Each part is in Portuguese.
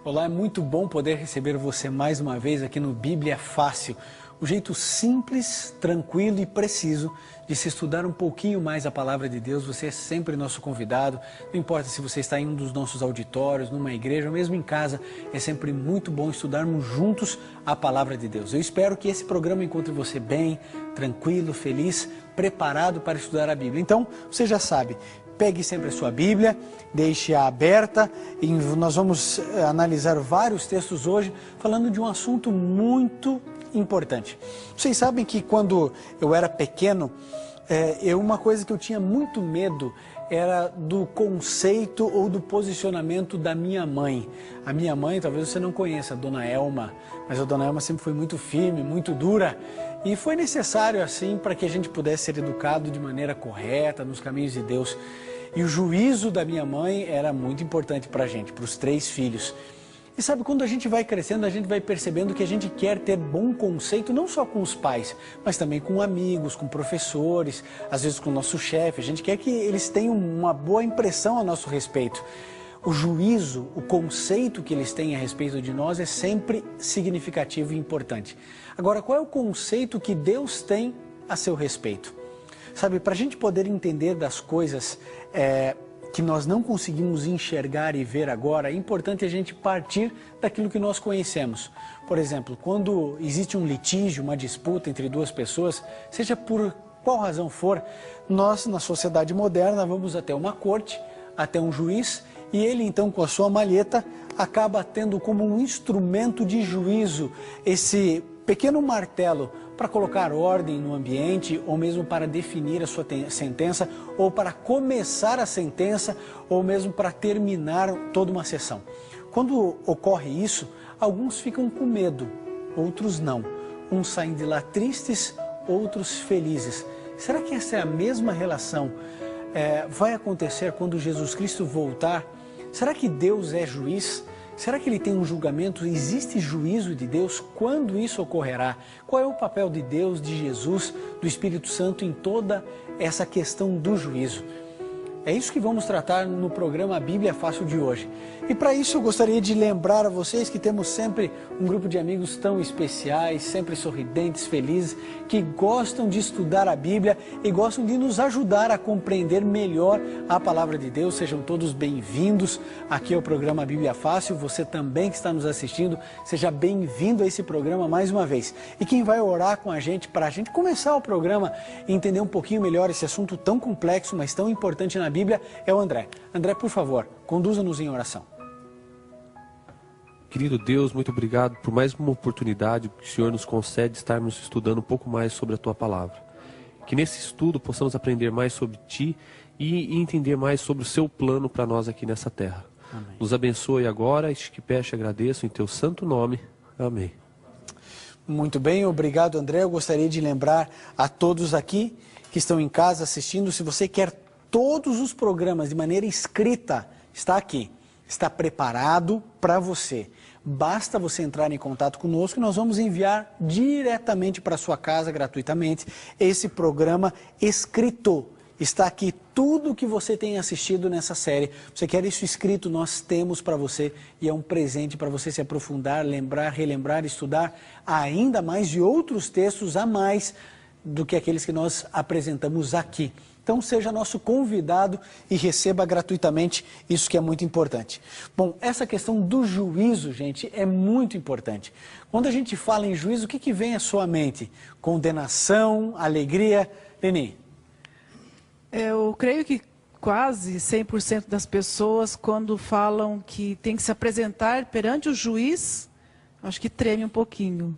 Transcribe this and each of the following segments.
Olá, é muito bom poder receber você mais uma vez aqui no Bíblia Fácil. O jeito simples, tranquilo e preciso de se estudar um pouquinho mais a Palavra de Deus. Você é sempre nosso convidado, não importa se você está em um dos nossos auditórios, numa igreja ou mesmo em casa, é sempre muito bom estudarmos juntos a Palavra de Deus. Eu espero que esse programa encontre você bem, tranquilo, feliz, preparado para estudar a Bíblia. Então, você já sabe, pegue sempre a sua Bíblia, deixe-a aberta e nós vamos analisar vários textos hoje falando de um assunto muito importante. Vocês sabem que quando eu era pequeno, uma coisa que eu tinha muito medo era do conceito ou do posicionamento da minha mãe. A minha mãe, talvez você não conheça, a Dona Elma, mas a Dona Elma sempre foi muito firme, muito dura. E foi necessário assim para que a gente pudesse ser educado de maneira correta, nos caminhos de Deus. E o juízo da minha mãe era muito importante para a gente, para os 3 filhos. E sabe, quando a gente vai crescendo, a gente vai percebendo que a gente quer ter bom conceito, não só com os pais, mas também com amigos, com professores, às vezes com o nosso chefe. A gente quer que eles tenham uma boa impressão a nosso respeito. O juízo, o conceito que eles têm a respeito de nós é sempre significativo e importante. Agora, qual é o conceito que Deus tem a seu respeito? Sabe, para a gente poder entender das coisas que nós não conseguimos enxergar e ver agora, é importante a gente partir daquilo que nós conhecemos. Por exemplo, quando existe um litígio, uma disputa entre 2 pessoas, seja por qual razão for, nós, na sociedade moderna, vamos até uma corte, até um juiz, e ele então, com a sua malheta, acaba tendo como um instrumento de juízo esse pequeno martelo para colocar ordem no ambiente, ou mesmo para definir a sua sentença, ou para começar a sentença, ou mesmo para terminar toda uma sessão. Quando ocorre isso, alguns ficam com medo, outros não. Uns saem de lá tristes, outros felizes. Será que essa é a mesma relação? Vai acontecer quando Jesus Cristo voltar? Será que Deus é juiz? Será que ele tem um julgamento? Existe juízo de Deus? Quando isso ocorrerá? Qual é o papel de Deus, de Jesus, do Espírito Santo em toda essa questão do juízo? É isso que vamos tratar no programa Bíblia Fácil de hoje. E para isso eu gostaria de lembrar a vocês que temos sempre um grupo de amigos tão especiais, sempre sorridentes, felizes, que gostam de estudar a Bíblia e gostam de nos ajudar a compreender melhor a Palavra de Deus. Sejam todos bem-vindos aqui ao programa Bíblia Fácil. Você também que está nos assistindo, seja bem-vindo a esse programa mais uma vez. E quem vai orar com a gente, para a gente começar o programa e entender um pouquinho melhor esse assunto tão complexo, mas tão importante na Bíblia, é o André. André, por favor, conduza-nos em oração. Querido Deus, muito obrigado por mais uma oportunidade que o Senhor nos concede de estarmos estudando um pouco mais sobre a Tua Palavra. Que nesse estudo possamos aprender mais sobre Ti e entender mais sobre o Seu plano para nós aqui nessa terra. Amém. Nos abençoe agora, este que peço e agradeço em Teu santo nome. Amém. Muito bem, obrigado, André. Eu gostaria de lembrar a todos aqui que estão em casa assistindo, se você quer todos os programas de maneira escrita, está aqui, está preparado para você. Basta você entrar em contato conosco e nós vamos enviar diretamente para a sua casa, gratuitamente, esse programa escrito. Está aqui tudo o que você tem assistido nessa série. Você quer isso escrito? Nós temos para você e é um presente para você se aprofundar, lembrar, relembrar, estudar ainda mais de outros textos a mais do que aqueles que nós apresentamos aqui. Então seja nosso convidado e receba gratuitamente isso que é muito importante. Bom, essa questão do juízo, gente, é muito importante. Quando a gente fala em juízo, o que vem à sua mente? Condenação, alegria? Leni? Eu creio que quase 100% das pessoas, quando falam que tem que se apresentar perante o juiz, acho que treme um pouquinho.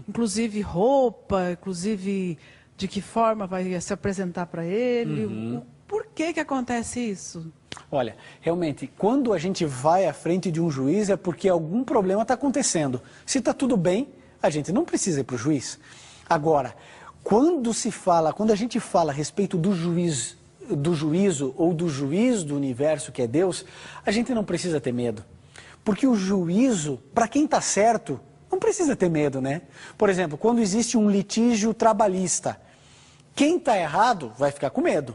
Inclusive roupa, inclusive de que forma vai se apresentar para ele. Por que acontece isso? Olha, realmente, quando a gente vai à frente de um juiz é porque algum problema está acontecendo. Se está tudo bem, a gente não precisa ir para o juiz. Agora, quando a gente fala a respeito do juízo ou do juiz do universo que é Deus, a gente não precisa ter medo. Porque o juízo, para quem está certo, não precisa ter medo, né? Por exemplo, quando existe um litígio trabalhista, quem está errado vai ficar com medo.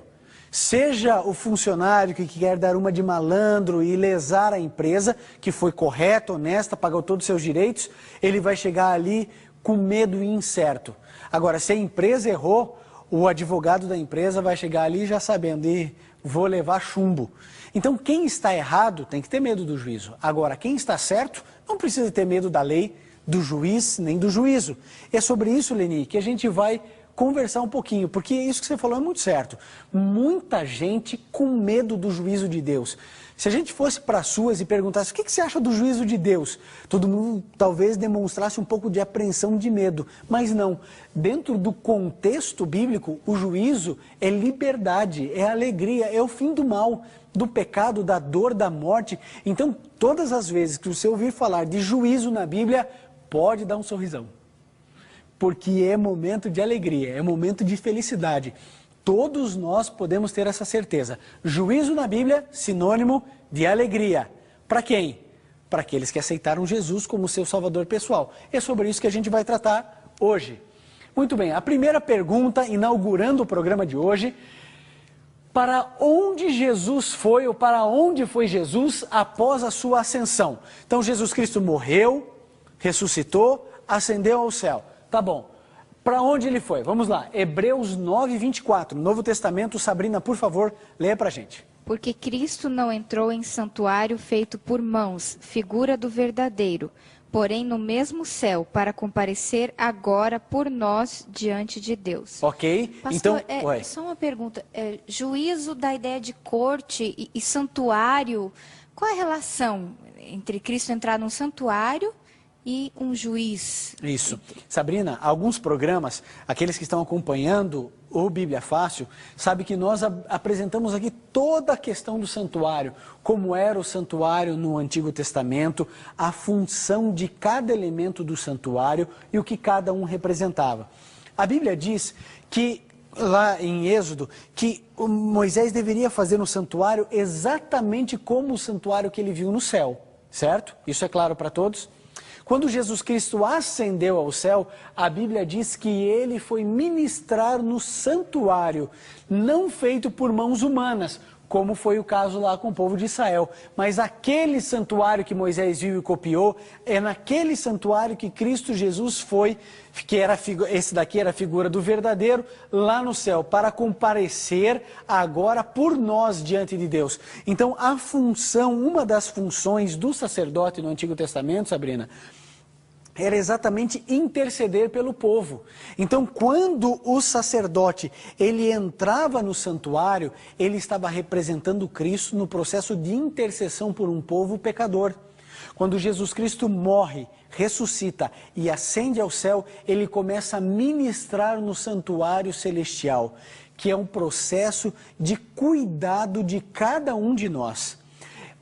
Seja o funcionário que quer dar uma de malandro e lesar a empresa, que foi correta, honesta, pagou todos os seus direitos, ele vai chegar ali com medo e incerto. Agora, se a empresa errou, o advogado da empresa vai chegar ali já sabendo, e vou levar chumbo. Então, quem está errado tem que ter medo do juízo. Agora, quem está certo não precisa ter medo da lei, do juiz, nem do juízo. É sobre isso, Leni, que a gente vai conversar um pouquinho, porque isso que você falou é muito certo. Muita gente com medo do juízo de Deus. Se a gente fosse para as suas e perguntasse o que você acha do juízo de Deus, todo mundo talvez demonstrasse um pouco de apreensão, de medo, mas não. Dentro do contexto bíblico, o juízo é liberdade, é alegria, é o fim do mal, do pecado, da dor, da morte. Então, todas as vezes que você ouvir falar de juízo na Bíblia, pode dar um sorrisão. Porque é momento de alegria, é momento de felicidade. Todos nós podemos ter essa certeza. Juízo na Bíblia, sinônimo de alegria. Para quem? Para aqueles que aceitaram Jesus como seu salvador pessoal. É sobre isso que a gente vai tratar hoje. Muito bem, a primeira pergunta, inaugurando o programa de hoje: para onde Jesus foi, ou para onde foi Jesus após a sua ascensão? Então, Jesus Cristo morreu, ressuscitou, ascendeu ao céu. Tá bom. Para onde ele foi? Vamos lá. Hebreus 9, 24. Novo Testamento. Sabrina, por favor, leia para a gente. Porque Cristo não entrou em santuário feito por mãos, figura do verdadeiro, porém no mesmo céu, para comparecer agora por nós diante de Deus. Ok. Pastor, então, só uma pergunta. Juízo da ideia de corte e santuário, qual é a relação entre Cristo entrar num santuário e um juiz? Isso. Sabrina, alguns programas, aqueles que estão acompanhando o Bíblia Fácil, sabe que nós apresentamos aqui toda a questão do santuário, como era o santuário no Antigo Testamento, a função de cada elemento do santuário e o que cada um representava. A Bíblia diz que, lá em Êxodo, que Moisés deveria fazer no santuário exatamente como o santuário que ele viu no céu, certo? Isso é claro para todos? Quando Jesus Cristo ascendeu ao céu, a Bíblia diz que ele foi ministrar no santuário, não feito por mãos humanas, como foi o caso lá com o povo de Israel. Mas aquele santuário que Moisés viu e copiou, é naquele santuário que Cristo Jesus foi, que era, esse daqui era a figura do verdadeiro, lá no céu, para comparecer agora por nós diante de Deus. Então, a função, uma das funções do sacerdote no Antigo Testamento, Sabrina, era exatamente interceder pelo povo. Então, quando o sacerdote, ele entrava no santuário, ele estava representando Cristo no processo de intercessão por um povo pecador. Quando Jesus Cristo morre, ressuscita e ascende ao céu, ele começa a ministrar no santuário celestial, que é um processo de cuidado de cada um de nós.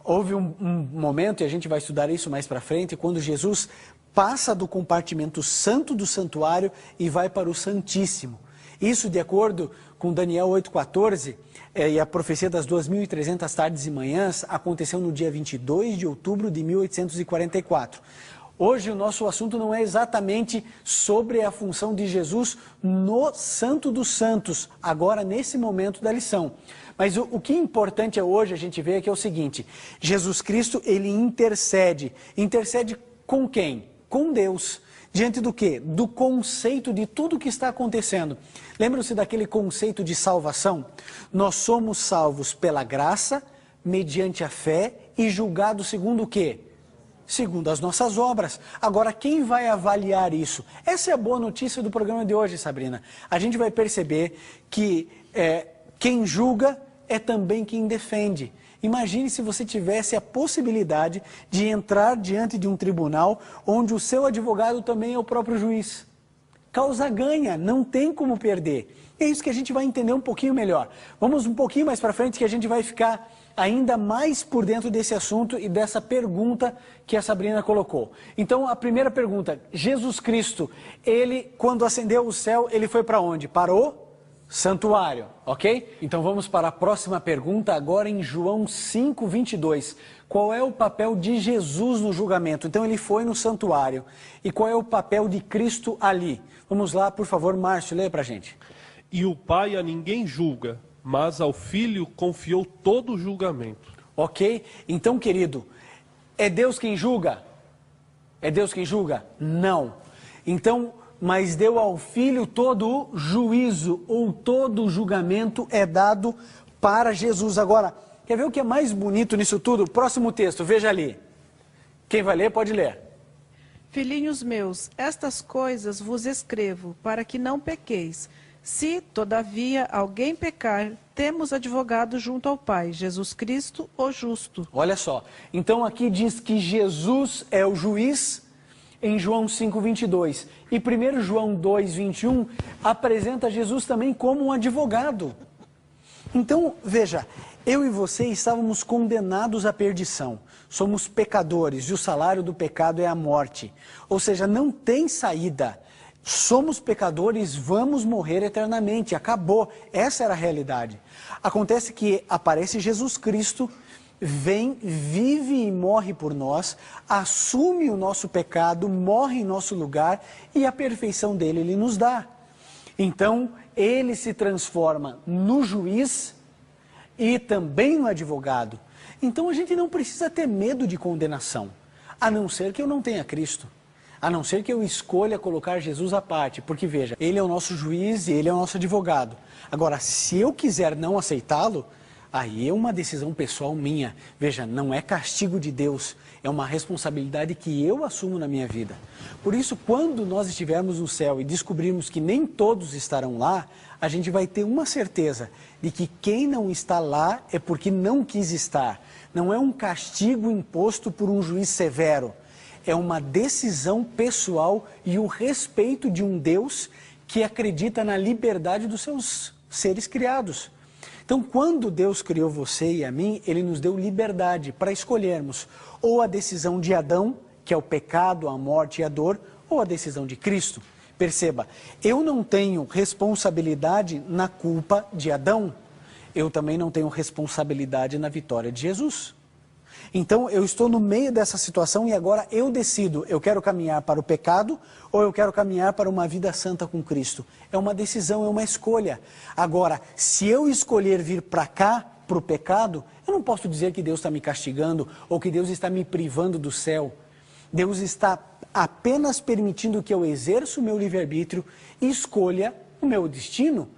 Houve um momento, e a gente vai estudar isso mais para frente, quando Jesus passa do compartimento santo do santuário e vai para o Santíssimo. Isso, de acordo com Daniel 8,14, e a profecia das 2.300 tardes e manhãs, aconteceu no dia 22 de outubro de 1844. Hoje o nosso assunto não é exatamente sobre a função de Jesus no Santo dos Santos, agora nesse momento da lição. Mas o que é importante hoje a gente ver aqui é o seguinte: Jesus Cristo, ele intercede. Intercede com quem? Com Deus. Diante do quê? Do conceito de tudo o que está acontecendo. Lembram-se daquele conceito de salvação? Nós somos salvos pela graça, mediante a fé e julgados segundo o quê? Segundo as nossas obras. Agora, quem vai avaliar isso? Essa é a boa notícia do programa de hoje, Sabrina. A gente vai perceber que quem julga é também quem defende. Imagine se você tivesse a possibilidade de entrar diante de um tribunal onde o seu advogado também é o próprio juiz. Causa ganha, não tem como perder. É isso que a gente vai entender um pouquinho melhor. Vamos um pouquinho mais para frente que a gente vai ficar ainda mais por dentro desse assunto e dessa pergunta que a Sabrina colocou. Então, a primeira pergunta: Jesus Cristo, ele, quando ascendeu ao céu, ele foi para onde? Para o santuário, ok? Então vamos para a próxima pergunta, agora em João 5:22. Qual é o papel de Jesus no julgamento? Então ele foi no santuário. E qual é o papel de Cristo ali? Vamos lá, por favor, Márcio, leia para a gente. E o Pai a ninguém julga, Mas ao Filho confiou todo o julgamento. Ok? Então, querido, é Deus quem julga? É Deus quem julga? Não. Então, mas deu ao Filho todo o juízo, ou todo o julgamento é dado para Jesus. Agora, quer ver o que é mais bonito nisso tudo? Próximo texto, veja ali. Quem vai ler, pode ler. Filhinhos meus, estas coisas vos escrevo, para que não pequeis. Se, todavia, alguém pecar, temos advogado junto ao Pai, Jesus Cristo, o justo. Olha só, então aqui diz que Jesus é o juiz em João 5:22. E 1 João 2:21 apresenta Jesus também como um advogado. Então, veja, eu e você estávamos condenados à perdição. Somos pecadores e o salário do pecado é a morte. Ou seja, não tem saída. Somos pecadores, vamos morrer eternamente. Acabou. Essa era a realidade. Acontece que aparece Jesus Cristo, vem, vive e morre por nós, assume o nosso pecado, morre em nosso lugar e a perfeição dele ele nos dá. Então, ele se transforma no juiz e também no advogado. Então, a gente não precisa ter medo de condenação, a não ser que eu não tenha Cristo. A não ser que eu escolha colocar Jesus à parte, porque veja, ele é o nosso juiz e ele é o nosso advogado. Agora, se eu quiser não aceitá-lo, aí é uma decisão pessoal minha. Veja, não é castigo de Deus, é uma responsabilidade que eu assumo na minha vida. Por isso, quando nós estivermos no céu e descobrirmos que nem todos estarão lá, a gente vai ter uma certeza de que quem não está lá é porque não quis estar. Não é um castigo imposto por um juiz severo. É uma decisão pessoal e o respeito de um Deus que acredita na liberdade dos seus seres criados. Então, quando Deus criou você e a mim, Ele nos deu liberdade para escolhermos ou a decisão de Adão, que é o pecado, a morte e a dor, ou a decisão de Cristo. Perceba, eu não tenho responsabilidade na culpa de Adão, eu também não tenho responsabilidade na vitória de Jesus. Então, eu estou no meio dessa situação e agora eu decido, eu quero caminhar para o pecado ou eu quero caminhar para uma vida santa com Cristo. É uma decisão, é uma escolha. Agora, se eu escolher vir para cá, para o pecado, eu não posso dizer que Deus está me castigando ou que Deus está me privando do céu. Deus está apenas permitindo que eu exerça o meu livre-arbítrio e escolha o meu destino.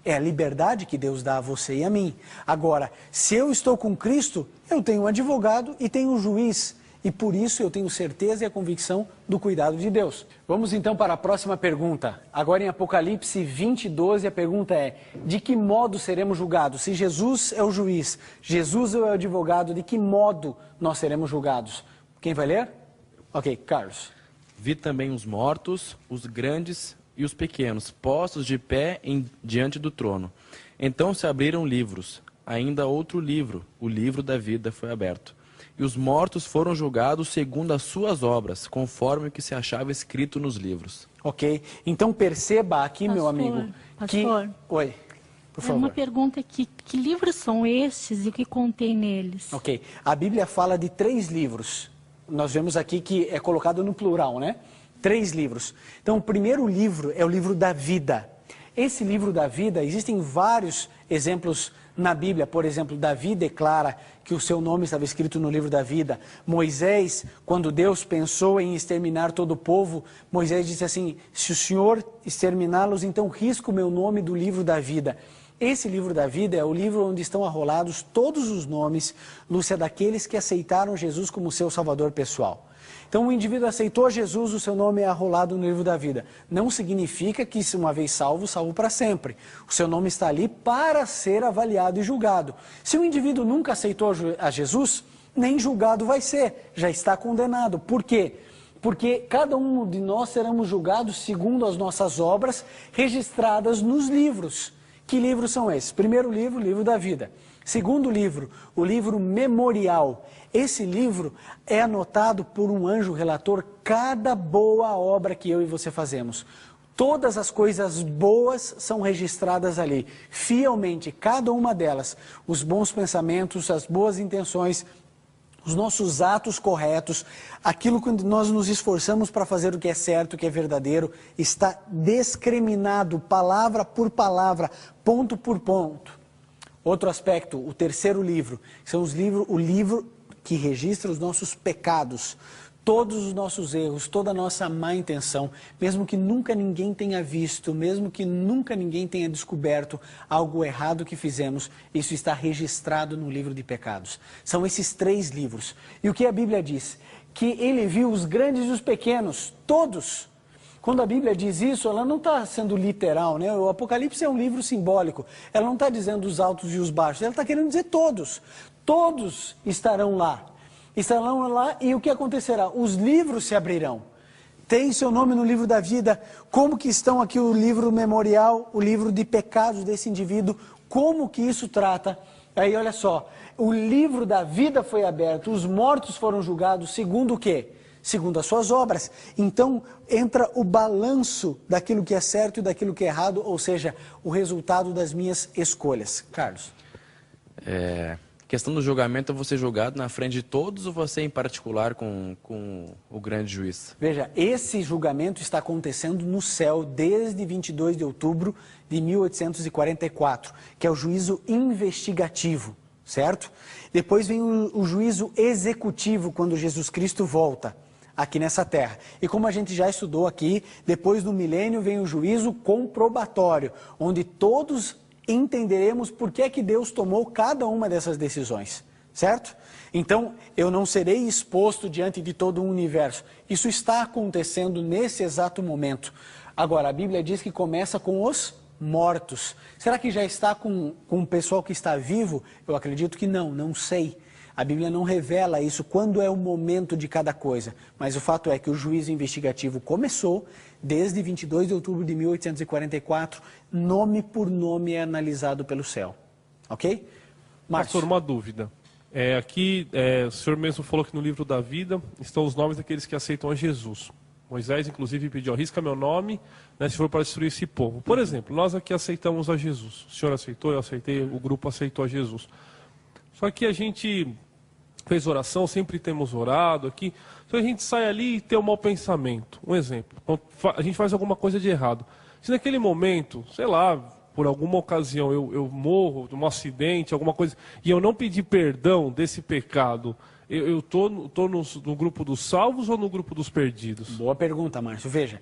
É a liberdade que Deus dá a você e a mim. Agora, se eu estou com Cristo, eu tenho um advogado e tenho um juiz. E por isso eu tenho certeza e a convicção do cuidado de Deus. Vamos então para a próxima pergunta. Agora em Apocalipse 20:12, a pergunta é: de que modo seremos julgados? Se Jesus é o juiz, Jesus é o advogado, de que modo nós seremos julgados? Quem vai ler? Ok, Carlos. Vi também os mortos, os grandes e os pequenos, postos de pé diante do trono. Então se abriram livros, ainda outro livro, o livro da vida foi aberto. E os mortos foram julgados segundo as suas obras, conforme o que se achava escrito nos livros. Ok, então perceba aqui, meu amigo, Pastor, Oi, por favor. uma pergunta aqui, que livros são estes e o que contém neles? Ok, a Bíblia fala de 3 livros. Nós vemos aqui que é colocado no plural, né? 3 livros. Então, o primeiro livro é o livro da vida. Esse livro da vida, existem vários exemplos na Bíblia. Por exemplo, Davi declara que o seu nome estava escrito no livro da vida. Moisés, quando Deus pensou em exterminar todo o povo, Moisés disse assim: se o Senhor exterminá-los, então risca o meu nome do livro da vida. Esse livro da vida é o livro onde estão arrolados todos os nomes, Lúcia, daqueles que aceitaram Jesus como seu salvador pessoal. Então o indivíduo aceitou Jesus, o seu nome é arrolado no livro da vida. Não significa que, se uma vez salvo, salvo para sempre. O seu nome está ali para ser avaliado e julgado. Se o indivíduo nunca aceitou a Jesus, nem julgado vai ser, já está condenado. Por quê? Porque cada um de nós seremos julgados segundo as nossas obras registradas nos livros. Que livros são esses? Primeiro livro, o livro da vida. Segundo livro, o livro memorial. Esse livro é anotado por um anjo relator cada boa obra que eu e você fazemos. Todas as coisas boas são registradas ali, fielmente, cada uma delas. Os bons pensamentos, as boas intenções, os nossos atos corretos, aquilo que nós nos esforçamos para fazer o que é certo, o que é verdadeiro, está discriminado, palavra por palavra, ponto por ponto. Outro aspecto, o terceiro livro, são o livro que registra os nossos pecados, todos os nossos erros, toda a nossa má intenção, mesmo que nunca ninguém tenha visto, mesmo que nunca ninguém tenha descoberto algo errado que fizemos, isso está registrado no livro de pecados. São esses 3 livros. E o que a Bíblia diz? Que ele viu os grandes e os pequenos, todos. Quando a Bíblia diz isso, ela não está sendo literal, né? O Apocalipse é um livro simbólico. Ela não está dizendo os altos e os baixos, ela está querendo dizer todos. Todos estarão lá. Estarão lá e o que acontecerá? Os livros se abrirão. Tem seu nome no livro da vida. Como que estão aqui o livro memorial, o livro de pecados desse indivíduo? Como que isso trata? Aí olha só, o livro da vida foi aberto, os mortos foram julgados segundo o quê? Segundo as suas obras. Então entra o balanço daquilo que é certo e daquilo que é errado, ou seja, o resultado das minhas escolhas. Carlos. Questão do julgamento, eu vou ser julgado na frente de todos ou você em particular com o grande juiz? Veja, esse julgamento está acontecendo no céu desde 22 de outubro de 1844, que é o juízo investigativo, certo? Depois vem o juízo executivo, quando Jesus Cristo volta aqui nessa terra. E como a gente já estudou aqui, depois do milênio vem o juízo comprobatório, onde todos entenderemos por que é que Deus tomou cada uma dessas decisões, certo? Então, eu não serei exposto diante de todo o universo. Isso está acontecendo nesse exato momento. Agora, a Bíblia diz que começa com os mortos. Será que já está com o pessoal que está vivo? Eu acredito que não, não sei. A Bíblia não revela isso, quando é o momento de cada coisa. Mas o fato é que o juízo investigativo começou desde 22 de outubro de 1844, nome por nome é analisado pelo céu. Ok? Márcio. Pastor, uma dúvida. Aqui, o senhor mesmo falou que no livro da vida estão os nomes daqueles que aceitam a Jesus. Moisés, inclusive, pediu, arrisca meu nome, né, se for para destruir esse povo. Por exemplo, nós aqui aceitamos a Jesus. O senhor aceitou, eu aceitei, o grupo aceitou a Jesus. Só que a gente fez oração, sempre temos orado aqui. Só a gente sai ali e tem um mau pensamento. Um exemplo, a gente faz alguma coisa de errado. Se naquele momento, sei lá, por alguma ocasião eu morro de um acidente, alguma coisa, e eu não pedir perdão desse pecado, eu estou no grupo dos salvos ou no grupo dos perdidos? Boa pergunta, Márcio. Veja,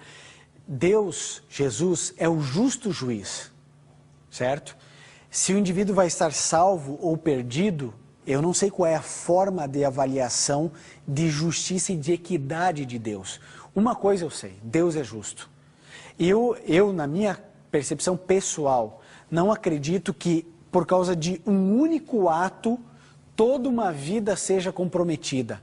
Deus, Jesus, é o justo juiz, certo? Se o indivíduo vai estar salvo ou perdido, eu não sei qual é a forma de avaliação de justiça e de equidade de Deus. Uma coisa eu sei, Deus é justo. Eu, na minha percepção pessoal, não acredito que por causa de um único ato, toda uma vida seja comprometida.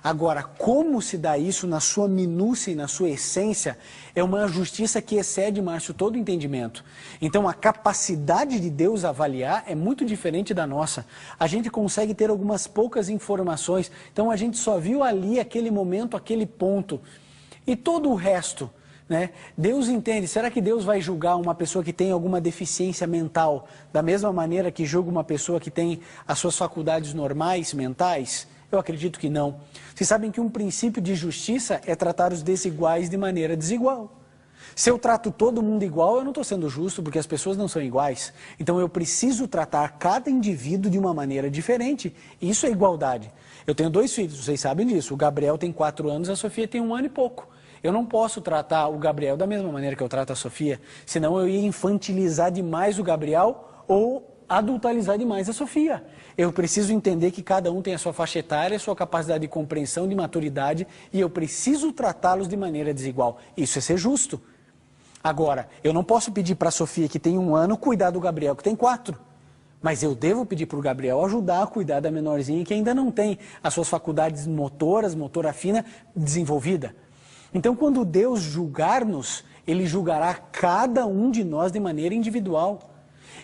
Agora, como se dá isso na sua minúcia e na sua essência, é uma justiça que excede, Márcio, todo entendimento. Então, a capacidade de Deus avaliar é muito diferente da nossa. A gente consegue ter algumas poucas informações, então a gente só viu ali aquele momento, aquele ponto. E todo o resto, né? Deus entende. Será que Deus vai julgar uma pessoa que tem alguma deficiência mental da mesma maneira que julga uma pessoa que tem as suas faculdades normais, mentais? Eu acredito que não. Vocês sabem que um princípio de justiça é tratar os desiguais de maneira desigual. Se eu trato todo mundo igual, eu não estou sendo justo, porque as pessoas não são iguais. Então eu preciso tratar cada indivíduo de uma maneira diferente. Isso é igualdade. Eu tenho 2 filhos, vocês sabem disso. O Gabriel tem 4 anos, a Sofia tem 1 ano e pouco. Eu não posso tratar o Gabriel da mesma maneira que eu trato a Sofia, senão eu ia infantilizar demais o Gabriel ou adultalizar demais a Sofia. Eu preciso entender que cada um tem a sua faixa etária, a sua capacidade de compreensão, de maturidade, e eu preciso tratá-los de maneira desigual. Isso é ser justo. Agora, eu não posso pedir para a Sofia, que tem 1 ano, cuidar do Gabriel, que tem 4. Mas eu devo pedir para o Gabriel ajudar a cuidar da menorzinha, que ainda não tem as suas faculdades motoras, motora fina, desenvolvida. Então, quando Deus julgar-nos, Ele julgará cada um de nós de maneira individual.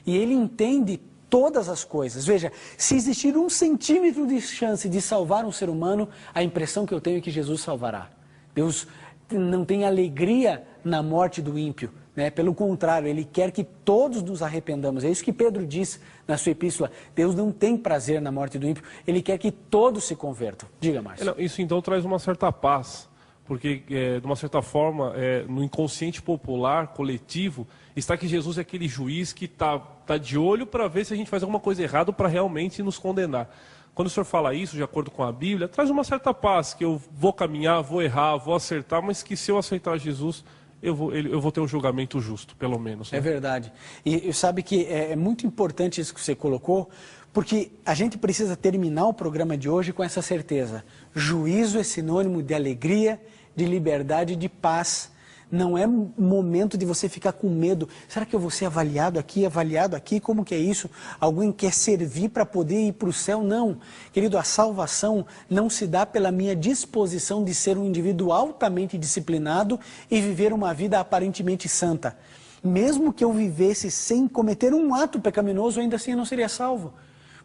E Ele entende todas as coisas. Veja, se existir 1 centímetro de chance de salvar um ser humano, a impressão que eu tenho é que Jesus salvará. Deus não tem alegria na morte do ímpio, né? Pelo contrário, Ele quer que todos nos arrependamos. É isso que Pedro diz na sua epístola. Deus não tem prazer na morte do ímpio, Ele quer que todos se convertam. Diga, Márcio. Isso então traz uma certa paz. Porque, de uma certa forma, no inconsciente popular, coletivo, está que Jesus é aquele juiz que está Está de olho para ver se a gente faz alguma coisa errada para realmente nos condenar. Quando o senhor fala isso, de acordo com a Bíblia, traz uma certa paz, que eu vou caminhar, vou errar, vou acertar, mas que se eu aceitar Jesus, eu vou ter um julgamento justo, pelo menos. Né? É verdade. E sabe que é muito importante isso que você colocou, porque a gente precisa terminar o programa de hoje com essa certeza. Juízo é sinônimo de alegria, de liberdade, de paz. Não é momento de você ficar com medo. Será que eu vou ser avaliado aqui? Como que é isso? Alguém quer servir para poder ir para o céu? Não. Querido, a salvação não se dá pela minha disposição de ser um indivíduo altamente disciplinado e viver uma vida aparentemente santa. Mesmo que eu vivesse sem cometer um ato pecaminoso, ainda assim eu não seria salvo.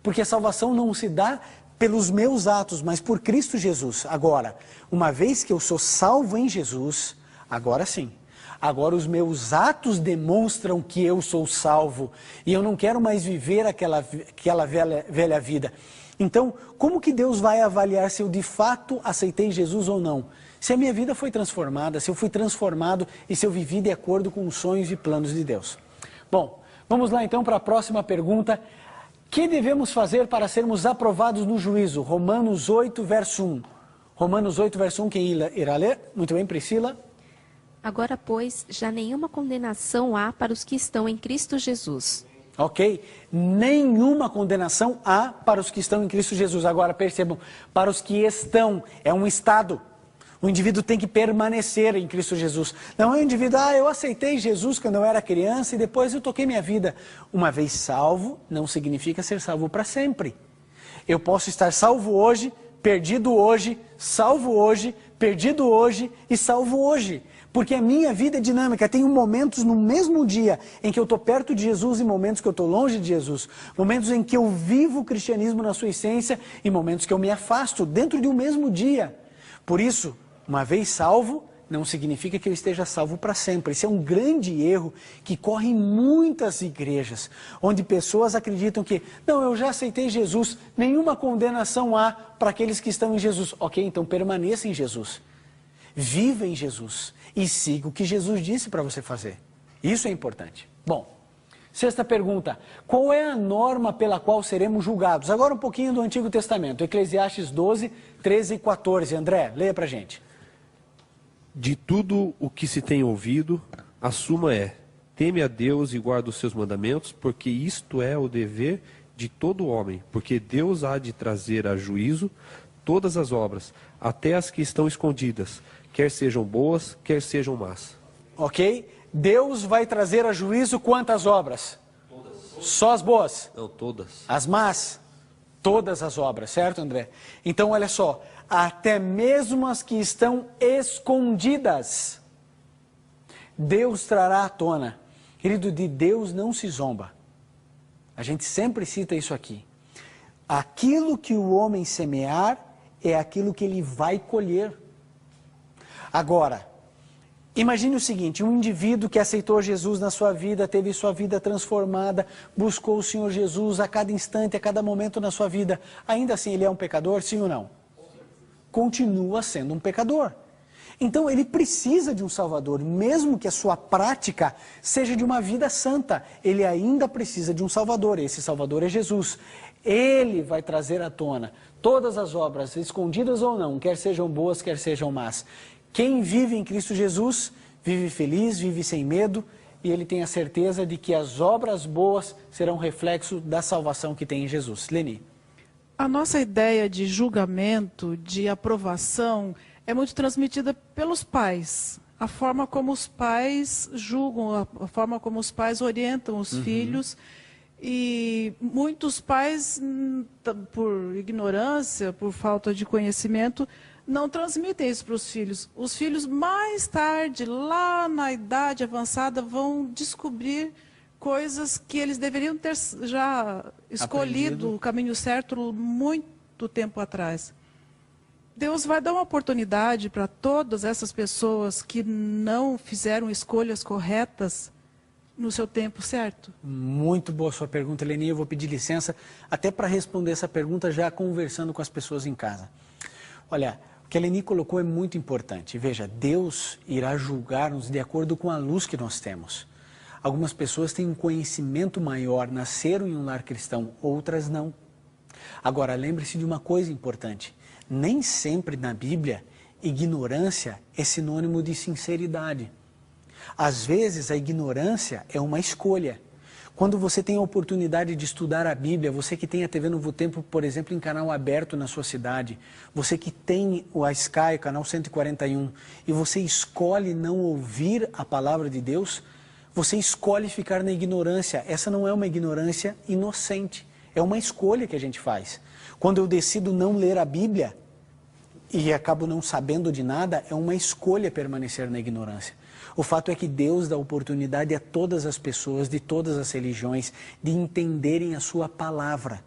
Porque a salvação não se dá pelos meus atos, mas por Cristo Jesus. Agora, uma vez que eu sou salvo em Jesus, agora sim. Agora os meus atos demonstram que eu sou salvo e eu não quero mais viver aquela velha vida. Então, como que Deus vai avaliar se eu de fato aceitei Jesus ou não? Se a minha vida foi transformada, se eu fui transformado e se eu vivi de acordo com os sonhos e planos de Deus. Bom, vamos lá então para a próxima pergunta. Que devemos fazer para sermos aprovados no juízo? Romanos 8, verso 1. Romanos 8, verso 1, quem irá ler? Muito bem, Priscila. Agora, pois, já nenhuma condenação há para os que estão em Cristo Jesus. Ok? Nenhuma condenação há para os que estão em Cristo Jesus. Agora, percebam, para os que estão, é um estado. O indivíduo tem que permanecer em Cristo Jesus. Não é um indivíduo, eu aceitei Jesus quando eu era criança e depois eu toquei minha vida. Uma vez salvo, não significa ser salvo para sempre. Eu posso estar salvo hoje, perdido hoje, salvo hoje, perdido hoje e salvo hoje. Porque a minha vida é dinâmica, tem momentos no mesmo dia em que eu estou perto de Jesus e momentos que eu estou longe de Jesus. Momentos em que eu vivo o cristianismo na sua essência e momentos que eu me afasto dentro de um mesmo dia. Por isso, uma vez salvo, não significa que eu esteja salvo para sempre. Esse é um grande erro que corre em muitas igrejas, onde pessoas acreditam que, não, eu já aceitei Jesus, nenhuma condenação há para aqueles que estão em Jesus. Ok, então permaneça em Jesus. Viva em Jesus e siga o que Jesus disse para você fazer. Isso é importante. Bom, sexta pergunta. Qual é a norma pela qual seremos julgados? Agora um pouquinho do Antigo Testamento. Eclesiastes 12, 13 e 14. André, leia para a gente. De tudo o que se tem ouvido, a suma é: teme a Deus e guarda os seus mandamentos, porque isto é o dever de todo homem, porque Deus há de trazer a juízo todas as obras, até as que estão escondidas, quer sejam boas, quer sejam más. Ok? Deus vai trazer a juízo quantas obras? Todas. Só as boas? Não, todas. As más? Todas as obras, certo, André? Então, olha só, até mesmo as que estão escondidas, Deus trará à tona. Querido, de Deus não se zomba. A gente sempre cita isso aqui. Aquilo que o homem semear é aquilo que ele vai colher. Agora, imagine o seguinte, um indivíduo que aceitou Jesus na sua vida, teve sua vida transformada, buscou o Senhor Jesus a cada instante, a cada momento na sua vida, ainda assim ele é um pecador, sim ou não? Continua sendo um pecador. Então ele precisa de um Salvador, mesmo que a sua prática seja de uma vida santa, ele ainda precisa de um Salvador, esse Salvador é Jesus. Ele vai trazer à tona todas as obras, escondidas ou não, quer sejam boas, quer sejam más. Quem vive em Cristo Jesus, vive feliz, vive sem medo, e ele tem a certeza de que as obras boas serão reflexo da salvação que tem em Jesus. Leni. A nossa ideia de julgamento, de aprovação, é muito transmitida pelos pais. A forma como os pais julgam, a forma como os pais orientam os filhos. E muitos pais, por ignorância, por falta de conhecimento, não transmitem isso para os filhos. Os filhos, mais tarde, lá na idade avançada, vão descobrir coisas que eles deveriam ter já escolhido o caminho certo muito tempo atrás. Deus vai dar uma oportunidade para todas essas pessoas que não fizeram escolhas corretas no seu tempo certo? Muito boa sua pergunta, Leni. Eu vou pedir licença até para responder essa pergunta já conversando com as pessoas em casa. Olha, o que a Leni colocou é muito importante. Veja, Deus irá julgar-nos de acordo com a luz que nós temos. Algumas pessoas têm um conhecimento maior, nasceram em um lar cristão, outras não. Agora, lembre-se de uma coisa importante. Nem sempre na Bíblia, ignorância é sinônimo de sinceridade. Às vezes, a ignorância é uma escolha. Quando você tem a oportunidade de estudar a Bíblia, você que tem a TV Novo Tempo, por exemplo, em canal aberto na sua cidade, você que tem o Sky, canal 141, e você escolhe não ouvir a palavra de Deus, você escolhe ficar na ignorância. Essa não é uma ignorância inocente, é uma escolha que a gente faz. Quando eu decido não ler a Bíblia e acabo não sabendo de nada, é uma escolha permanecer na ignorância. O fato é que Deus dá oportunidade a todas as pessoas, de todas as religiões, de entenderem a sua palavra.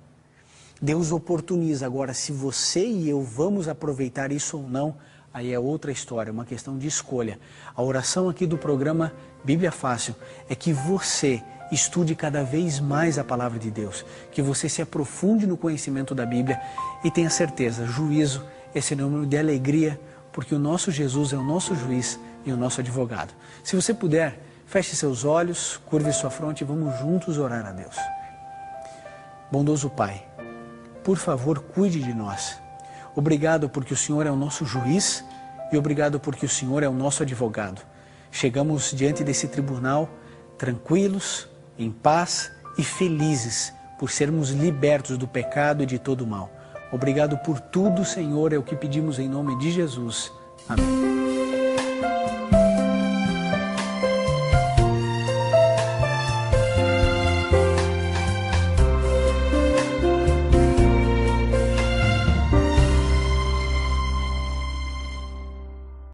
Deus oportuniza. Agora, se você e eu vamos aproveitar isso ou não, aí é outra história, uma questão de escolha. A oração aqui do programa Bíblia Fácil é que você estude cada vez mais a palavra de Deus, que você se aprofunde no conhecimento da Bíblia e tenha certeza, juízo é sinônimo de alegria, porque o nosso Jesus é o nosso juiz e o nosso advogado. Se você puder, feche seus olhos, curve sua fronte e vamos juntos orar a Deus. Bondoso Pai, por favor, cuide de nós. Obrigado porque o Senhor é o nosso juiz e obrigado porque o Senhor é o nosso advogado. Chegamos diante desse tribunal tranquilos, em paz e felizes por sermos libertos do pecado e de todo o mal. Obrigado por tudo, Senhor, é o que pedimos em nome de Jesus. Amém.